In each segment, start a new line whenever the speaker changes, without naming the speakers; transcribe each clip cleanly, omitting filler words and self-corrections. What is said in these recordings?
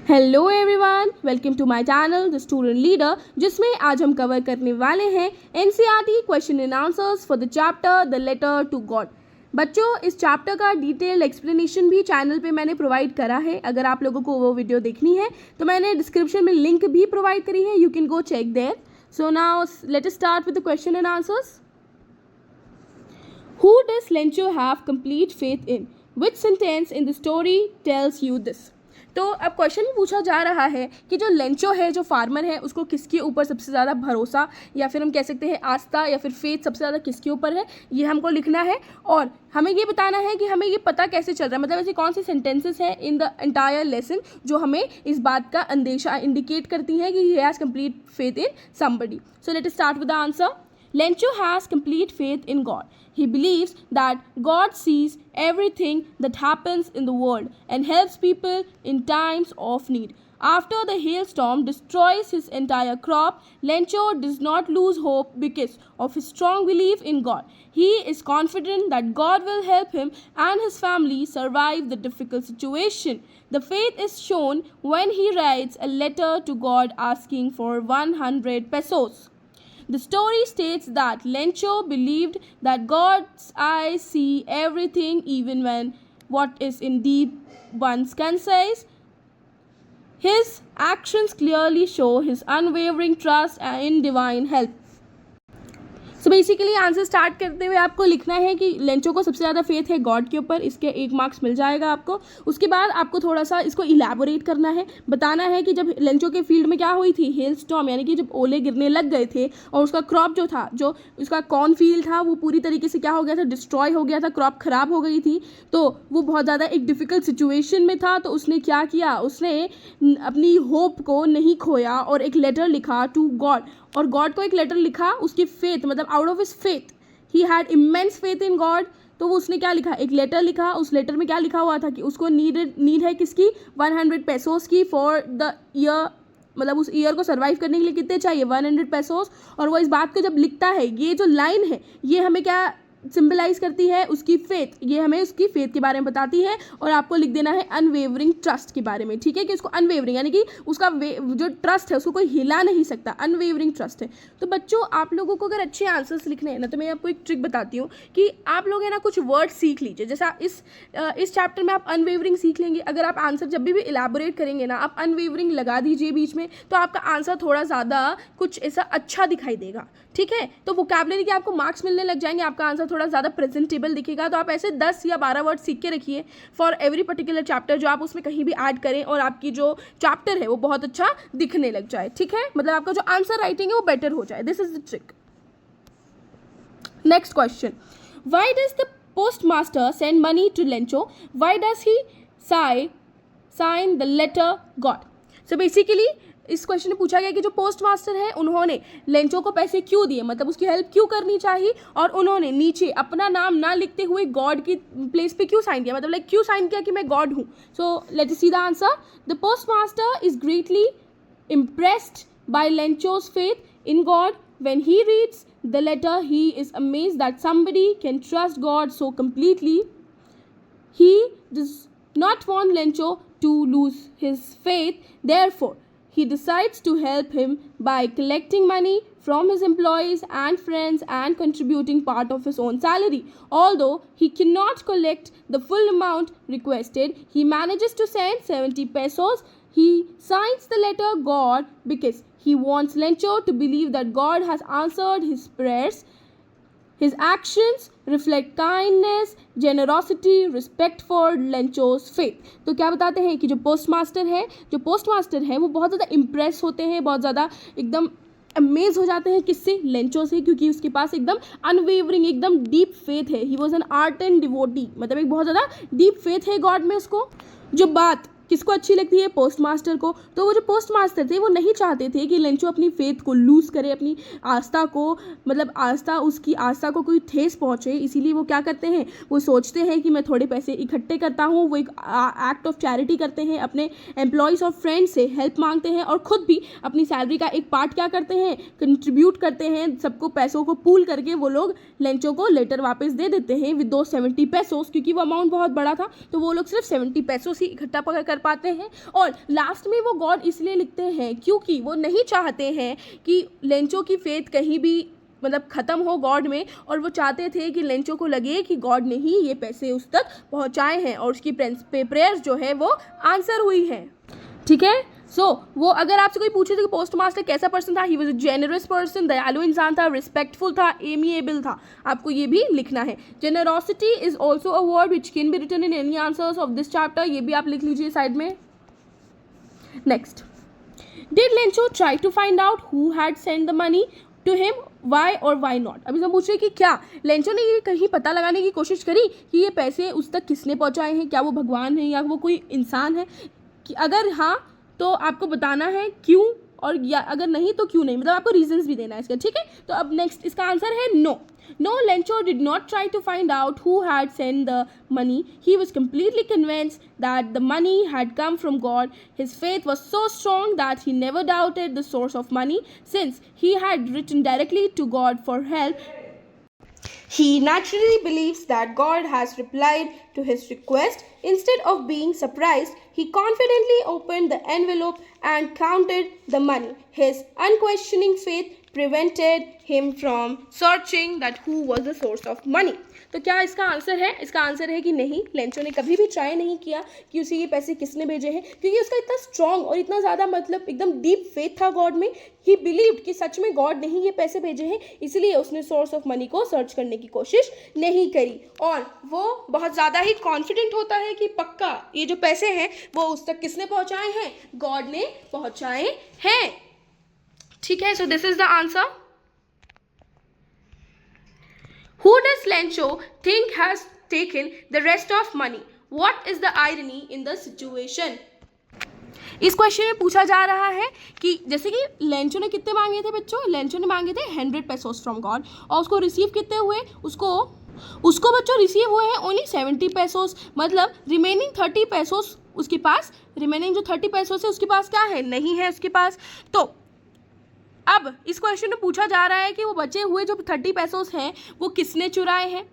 Hello everyone, welcome to my channel the student leader, जिसमें आज हम कवर करने वाले हैं NCERT question and answers for the chapter the letter to God. बच्चों, इस चैप्टर का डिटेल एक्सप्लेनेशन भी चैनल पे मैंने प्रोवाइड करा है। अगर आप लोगों को वो वीडियो देखनी है तो मैंने डिस्क्रिप्शन में लिंक भी प्रोवाइड करी है, you can go check there. So now let us start with the question and answers. Who does Lencho have complete faith in? Which sentence in the story tells you this? तो अब question पूछा जा रहा है कि जो Lencho है, जो फार्मर है, उसको किसके ऊपर सबसे ज़्यादा भरोसा या फिर हम कह सकते हैं आस्था या फिर फेथ सबसे ज़्यादा किसके ऊपर है, ये हमको लिखना है। और हमें ये बताना है कि हमें ये पता कैसे चल रहा है, मतलब ऐसी कौन सी सेंटेंसेस हैं इन द एंटायर लेसन जो हमें इस बात का अंदेशा इंडिकेट करती हैं कि he has complete faith in somebody. So let us start with the answer. Lencho has complete faith in God. He believes that God sees everything that happens in the world and helps people in times of need. After the hailstorm destroys his entire crop, Lencho does not lose hope because of his strong belief in God. He is confident that God will help him and his family survive the difficult situation. The faith is shown when he writes a letter to God asking for 100 pesos. The story states that Lencho believed that God's eyes see everything even when what is in deep one's conscience. His actions clearly show his unwavering trust in divine help. So basically answer start करते हुए आपको लिखना है कि Lencho को सबसे ज़्यादा faith है गॉड के ऊपर, इसके 1 मार्क्स मिल जाएगा आपको। उसके बाद आपको थोड़ा सा इसको इलैबोरेट करना है, बताना है कि जब लेंचो के फील्ड में क्या हुई थी, हेल स्टॉर्म, यानी कि जब ओले गिरने लग गए थे और उसका क्रॉप जो था, जो उसका कॉर्न फील्ड था, वो पूरी तरीके से क्या हो गया था, डिस्ट्रॉय हो गया था, क्रॉप ख़राब हो गई थी। तो वो बहुत ज़्यादा एक डिफ़िकल्ट सिचुएशन में था। तो उसने क्या किया, उसने अपनी होप को नहीं खोया और एक लेटर लिखा टू गॉड, और गॉड को एक लेटर लिखा उसकी फेथ, मतलब out of his faith, he had immense faith in God. तो वो उसने क्या लिखा, एक लेटर लिखा। उस लेटर में क्या लिखा हुआ था कि उसको नीड है किसकी, 100 पेसोस की फॉर द ईयर, मतलब उस ईयर को सर्वाइव करने के लिए कितने चाहिए, 100 पेसोस। और वो इस बात को जब लिखता है, ये जो लाइन है ये हमें क्या सिंबलाइज करती है, उसकी फेथ, ये हमें उसकी फेथ के बारे में बताती है। और आपको लिख देना है अनवेवरिंग ट्रस्ट के बारे में, ठीक है, कि उसको अनवेवरिंग यानी कि उसका जो ट्रस्ट है उसको कोई हिला नहीं सकता, अनवेवरिंग ट्रस्ट है। तो बच्चों, आप लोगों को अगर अच्छे आंसर्स लिखने हैं ना, तो मैं आपको एक ट्रिक बताती हूँ कि आप लोग है ना कुछ वर्ड सीख लीजिए। जैसा इस चैप्टर में आप अनवेवरिंग सीख लेंगे, अगर आप आंसर जब भी इलाबोरेट करेंगे ना, आप अनवेवरिंग लगा दीजिए बीच में, तो आपका आंसर थोड़ा ज़्यादा कुछ ऐसा अच्छा दिखाई देगा, ठीक है। तो वोकैबुलरी के आपको मार्क्स मिलने लग जाएंगे, आपका आंसर थोड़ा ज़्यादा प्रेजेंटेबल दिखेगा। तो आप ऐसे 10 या 12 वर्ड सीख के रखिए फॉर एवरी पर्टिकुलर चैप्टर, जो आप उसमें कहीं भी ऐड करें और आपकी जो चैप्टर है वो बहुत अच्छा दिखने लग जाए, ठीक है, मतलब आपका जो आंसर राइटिंग है वो बेटर हो जाए। This is the trick. Next question, why does the postmaster send money to Lencho? Why does he sign the letter God? So basically इस क्वेश्चन में पूछा गया कि जो पोस्ट मास्टर है उन्होंने लेंचो को पैसे क्यों दिए, मतलब उसकी हेल्प क्यों करनी चाहिए, और उन्होंने नीचे अपना नाम ना लिखते हुए गॉड की प्लेस पे क्यों साइन किया, मतलब लाइक क्यों साइन किया कि मैं गॉड हूँ। So let us see the answer. The post master is greatly impressed by Lencho's faith in God. When he reads the letter, he is amazed that somebody can trust God so completely. He does not want Lencho to lose his faith. Therefore, he decides to help him by collecting money from his employees and friends and contributing part of his own salary. Although he cannot collect the full amount requested, he manages to send 70 pesos. He signs the letter God because he wants Lencho to believe that God has answered his prayers. His actions reflect kindness, generosity, respect for Lencho's faith. तो क्या बताते हैं कि जो postmaster है वो बहुत ज़्यादा इम्प्रेस होते हैं, बहुत ज़्यादा एकदम अमेज हो जाते हैं किससे, लेंचो से, क्योंकि उसके पास एकदम अनवेवरिंग, एकदम डीप फेथ है। He was an art and devotee, मतलब एक बहुत ज़्यादा डीप फेथ है गॉड में उसको। जो बात किसको अच्छी लगती है, पोस्ट मास्टर को। तो वो जो पोस्ट मास्टर थे वो नहीं चाहते थे कि लेंचो अपनी फेथ को लूज़ करे, अपनी आस्था को, मतलब उसकी आस्था को कोई ठेस पहुँचे। इसीलिए वो क्या करते हैं, वो सोचते हैं कि मैं थोड़े पैसे इकट्ठे करता हूँ, वो एक एक्ट ऑफ चैरिटी करते हैं, अपने एम्प्लॉयज़ और फ्रेंड्स से हेल्प मांगते हैं और ख़ुद भी अपनी सैलरी का एक पार्ट क्या करते हैं, कंट्रीब्यूट करते हैं। सबको पैसों को पूल करके वो लोग लेंचो को लेटर वापस दे देते हैं विद दो 70 पेसोस, क्योंकि वो अमाउंट बहुत बड़ा था। तो वो लोग सिर्फ 70 पेसोस ही इकट्ठा कर कर पाते हैं। और लास्ट में वो गॉड इसलिए लिखते हैं क्योंकि वो नहीं चाहते हैं कि लेंचो की फेथ कहीं भी मतलब ख़त्म हो गॉड में, और वो चाहते थे कि लेंचो को लगे कि गॉड ने ही ये पैसे उस तक पहुंचाए हैं और उसकी प्रेयर्स जो है वो आंसर हुई हैं। ठीक है, वो अगर आपसे कोई पूछे तो कि पोस्ट मास्टर कैसा पर्सन था, he was a generous person, दयालु इंसान था, रिस्पेक्टफुल था, एमिएबल था, आपको ये भी लिखना है। Generosity is also a word which can be written in any answers of this chapter, ये भी आप लिख लीजिए साइड में। Next, did Lencho try to find out who had send the money to him, why और why not. अभी हम पूछ रहे कि क्या लेंचो ने ये कहीं पता लगाने की कोशिश करी कि ये पैसे उस तक किसने पहुंचाए हैं, क्या वो भगवान है या वो कोई इंसान है, कि अगर हाँ तो आपको बताना है क्यों, और या अगर नहीं तो क्यों नहीं, मतलब आपको रीजंस भी देना है इसका। ठीक है, तो अब नेक्स्ट इसका आंसर है no. No, Lencho did not try to find out who had sent the money. He was completely convinced that the money had come from God. His faith was so strong that he never doubted the source of money, since he had written directly to God for help. He naturally believes that God has replied to his request. Instead of being surprised, he confidently opened the envelope and counted the money. His unquestioning faith prevented him from searching that who was the source of money. तो क्या इसका answer है? इसका answer है कि नहीं, Lencho ने कभी भी ट्राई नहीं किया कि उसे ये पैसे किसने भेजे हैं, क्योंकि उसका इतना स्ट्रॉन्ग और इतना ज़्यादा मतलब एकदम डीप फेथ था गॉड में। ही बिलीव्ड कि सच में गॉड ने ही ये पैसे भेजे हैं, इसलिए उसने सोर्स ऑफ मनी को सर्च करने की कोशिश नहीं करी। और वो बहुत ज़्यादा ही कॉन्फिडेंट होता है कि पक्का ये जो पैसे हैं वो उस तक किसने पहुँचाए हैं, गॉड ने पहुँचाए हैं। ठीक है, so this is the answer. Who does Lencho think has taken the rest of money? What is the irony in the situation? इस क्वेश्चन में पूछा जा रहा है कि जैसे कि लेंचो ने कितने मांगे थे बच्चों, लेंचो ने मांगे थे 100 पेसोस फ्रॉम गॉड, और उसको रिसीव कितने हुए, उसको बच्चों रिसीव हुए हैं ओनली 70 पेसोस, मतलब रिमेनिंग 30 पेसोस उसके पास, रिमेनिंग जो 30 पेसोस है उसके पास क्या है, नहीं है उसके पास। तो अब इस क्वेश्चन में पूछा जा रहा है कि वो बचे हुए जो 30 पेसोस हैं वो किसने चुराए हैं।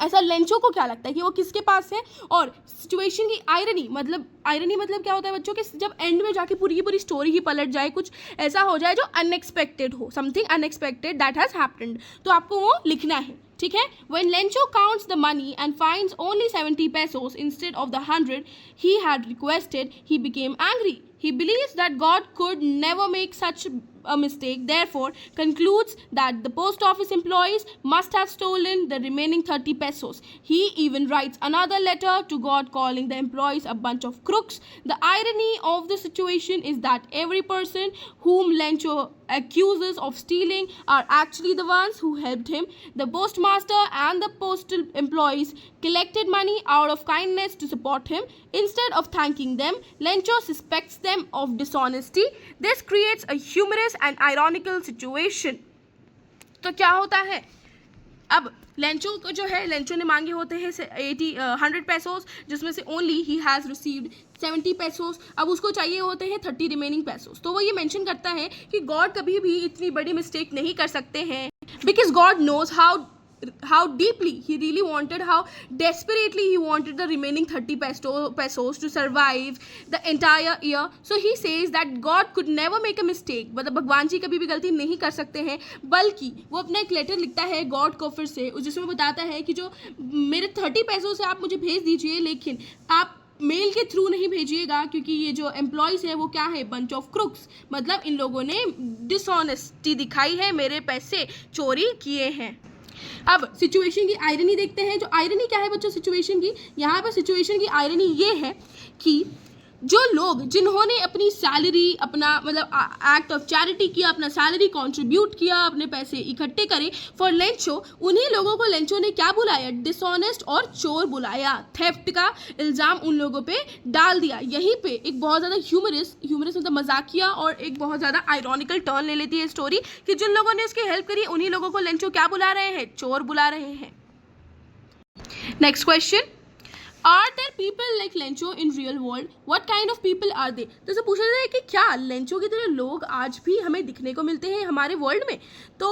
ऐसा लेंचो को क्या लगता है कि वो किसके पास है। और सिचुएशन की आयरनी मतलब क्या होता है बच्चों, कि जब एंड में जाके पूरी की पूरी स्टोरी ही पलट जाए, कुछ ऐसा हो जाए जो अनएक्सपेक्टेड हो, something unexpected that has happened, तो आपको वो लिखना है। ठीक है, when Lencho counts the money and finds only 70 pesos instead of the 100 he had requested, he became angry. He believes that God could never make such a mistake, therefore concludes that the post office employees must have stolen the remaining 30 pesos. He even writes another letter to God calling the employees a bunch of crooks. The irony of the situation is that every person whom Lencho accuses of stealing are actually the ones who helped him. The postmaster and the postal employees collected money out of kindness to support him. Instead of thanking them, Lencho suspects them of dishonesty. This creates a humorous and ironical situation. तो क्या होता है, अब Lencho को जो है, Lencho ने मांगे होते हैं 100 पेसोस, जिसमें से only he has received 70 pesos. अब उसको चाहिए होते हैं 30 रिमेनिंग पेसोस। तो वो ये मेंशन करता है कि गॉड कभी भी इतनी बड़ी मिस्टेक नहीं कर सकते हैं, because God knows how deeply he really wanted, how desperately he wanted the remaining 30 pesos to survive the entire year. So he says that God could never make a mistake, मतलब भगवान जी कभी भी गलती नहीं कर सकते हैं, बल्कि वो अपना एक लेटर लिखता है गॉड को फिर से, जिसमें बताता है कि जो मेरे 30 पैसों से आप मुझे भेज दीजिए, लेकिन आप मेल के थ्रू नहीं भेजिएगा, क्योंकि ये जो एम्प्लॉयज़ है वो क्या है, बंच ऑफ क्रुक्स, मतलब इन लोगों ने डिसऑनेस्टी दिखाई है, मेरे पैसे चोरी किए हैं। अब सिचुएशन की आयरनी देखते हैं। जो आयरनी क्या है बच्चों सिचुएशन की, यहाँ पर सिचुएशन की आयरनी ये है कि जो लोग जिन्होंने अपनी सैलरी, अपना मतलब एक्ट ऑफ चैरिटी किया, अपना सैलरी कंट्रीब्यूट किया, अपने पैसे इकट्ठे करे फॉर लेंचो, उन्हीं लोगों को लेंचो ने क्या बुलाया, डिसऑनेस्ट और चोर बुलाया। थेफ्ट का इल्ज़ाम उन लोगों पे डाल दिया। यहीं पे एक बहुत ज़्यादा ह्यूमरस मतलब मजाकिया और एक बहुत ज़्यादा आयरॉनिकल टर्न ले लेती है स्टोरी, कि जिन लोगों ने उसकी हेल्प करी उन्हीं लोगों को लेंचो क्या बुला रहे हैं, चोर बुला रहे हैं। Next question, Are there people like Lencho in real world? What kind of people are they? तो इसे पूछा जाता है कि क्या लेंचो की तरह लोग आज भी हमें दिखने को मिलते हैं हमारे वर्ल्ड में। तो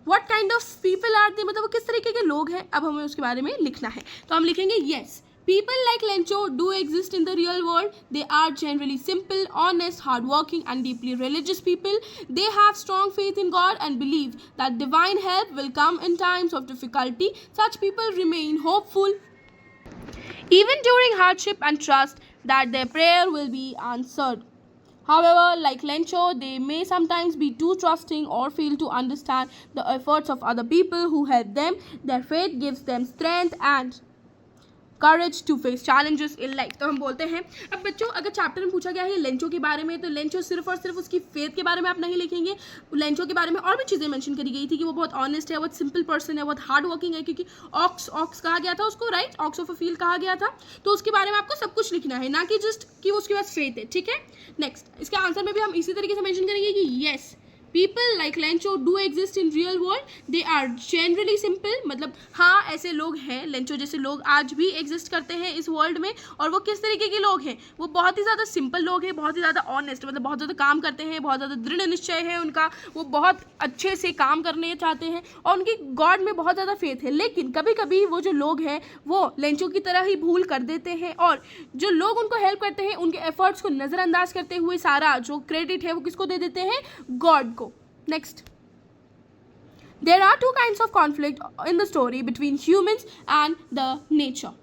what kind of people are they, मतलब वो किस तरीके के लोग हैं, अब हमें उसके बारे में लिखना है। तो हम लिखेंगे yes, People like Lencho do exist in the real world. They are generally simple, honest, hardworking, and deeply religious people. They have strong faith in God and believe that divine help will come in times of difficulty. Such people remain hopeful even during hardship and trust that their prayer will be answered. However, like Lencho, they may sometimes be too trusting or fail to understand the efforts of other people who help them. Their faith gives them strength and courage to face challenges in life. तो हम बोलते हैं अब बच्चों, अगर chapter में पूछा गया है लेंचो के बारे में, तो लेंचो सिर्फ और सिर्फ उसकी फेथ के बारे में आप नहीं लिखेंगे. लेंचो के बारे में और भी चीज़ें मेंशन करी गई थी कि वो बहुत ऑनेस्ट है, बहुत सिंपल पर्सन है, बहुत हार्ड वर्किंग है, क्योंकि ऑक्स कहा गया था उसको, right, ox of a field कहा गया था. तो उसके बारे में आपको सब कुछ लिखना है, ना कि जस्ट कि वो उसके पास फेथ है. ठीक है. नेक्स्ट, इसके आंसर में भी हम इसी तरीके से मेंशन करेंगे कि yes, people like Lencho do exist in real world. They are generally simple. मतलब हाँ, ऐसे लोग हैं, लेंचो जैसे लोग आज भी एग्जिस्ट करते हैं इस वर्ल्ड में. और वो किस तरीके के लोग हैं? वो बहुत ही ज़्यादा सिंपल लोग हैं, बहुत ही ज़्यादा ऑनेस्ट, मतलब बहुत ज़्यादा काम करते हैं, बहुत ज़्यादा दृढ़ निश्चय है उनका, वो बहुत अच्छे से काम करने चाहते हैं और उनकी गॉड में बहुत ज़्यादा फेथ है. लेकिन कभी कभी वो जो लोग हैं वो लेंचो की तरह ही भूल कर देते हैं, और जो लोग उनको हेल्प करते हैं उनके एफर्ट्स को नज़रअंदाज करते हुए सारा जो क्रेडिट है वो किसको दे देते हैं? गॉड को. Next, there are two kinds of conflict in the story between humans and the nature.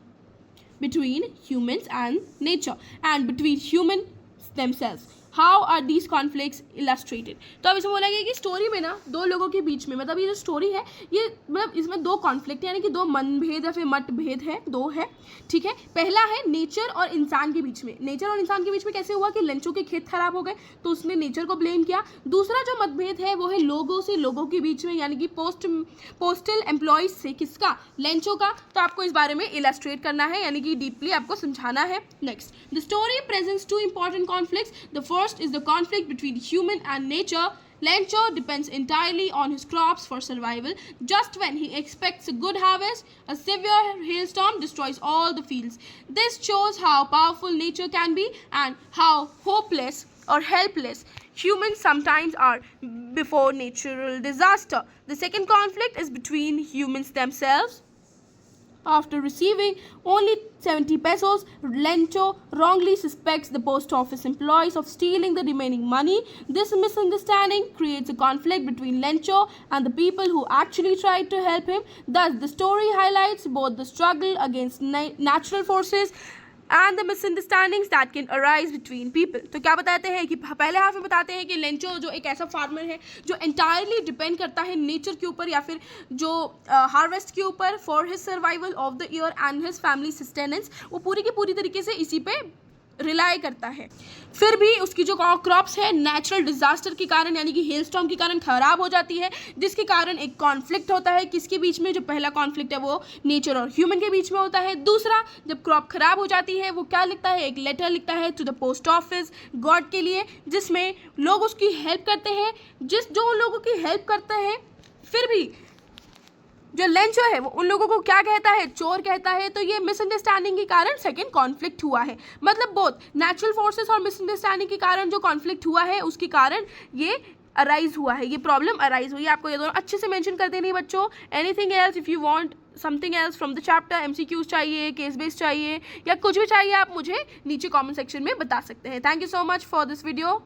Between humans and nature and between humans themselves. How are these conflicts illustrated? तो अब इसमें बोला गया कि स्टोरी में ना दो लोगों के बीच में, मतलब ये जो स्टोरी है ये मतलब इसमें दो कॉन्फ्लिक्ट यानी कि दो मनभेद या फिर मतभेद है, दो है. ठीक है. पहला है नेचर और इंसान के बीच में. नेचर और इंसान के बीच में कैसे हुआ कि लेंचो के खेत खराब हो गए तो उसने नेचर को ब्लेम किया. दूसरा जो मतभेद है वो है लोगों से लोगों के बीच में, यानी कि पोस्टल एम्प्लॉयज से. किसका? लेंचो का. तो आपको इस बारे में इलस्ट्रेट करना है, यानी कि डीपली आपको समझाना है. Next, the story presents two important conflicts. The First is the conflict between human and nature. Lencho depends entirely on his crops for survival. Just when he expects a good harvest, a severe hailstorm destroys all the fields. This shows how powerful nature can be and how hopeless or helpless humans sometimes are before natural disaster. The second conflict is between humans themselves. After receiving only 70 pesos, Lencho wrongly suspects the post office employees of stealing the remaining money. This misunderstanding creates a conflict between Lencho and the people who actually tried to help him. Thus, the story highlights both the struggle against natural forces and the misunderstandings that can arise between people. तो क्या बताते हैं कि पहले half में बताते हैं कि लेंचो जो एक ऐसा फार्मर है जो एंटायरली डिपेंड करता है नेचर के ऊपर या फिर जो हार्वेस्ट के ऊपर for his survival of the year and his family sustenance. वो पूरी की पूरी तरीके से इसी पे रिलाई करता है. फिर भी उसकी जो क्रॉप्स है नेचुरल डिजास्टर के कारण यानी कि हेल स्टॉर्म के कारण खराब हो जाती है, जिसके कारण एक कॉन्फ्लिक्ट होता है. किसके बीच में? जो पहला कॉन्फ्लिक्ट है वो नेचर और ह्यूमन के बीच में होता है. दूसरा, जब क्रॉप खराब हो जाती है वो क्या लिखता है? एक लेटर लिखता है to the post office, God के लिए, जिसमें लोग उसकी हेल्प करते हैं. जो लोगों की हेल्प करते हैं फिर भी जो लेंचो है वो उन लोगों को क्या कहता है? चोर कहता है. तो ये मिसअंडरस्टैंडिंग के कारण सेकंड कॉन्फ्लिक्ट हुआ है. मतलब बोथ नेचुरल फोर्सेस और मिसअंडरस्टैंडिंग के कारण जो कॉन्फ्लिक्ट हुआ है उसके कारण ये अराइज हुआ है, ये प्रॉब्लम अराइज हुई है. आपको ये दोनों अच्छे से मेंशन कर देनी है बच्चों. Anything else if you want something else from the chapter, MCQs चाहिए, केस बेस चाहिए या कुछ भी चाहिए, आप मुझे नीचे कमेंट सेक्शन में बता सकते हैं. Thank you so much for this video.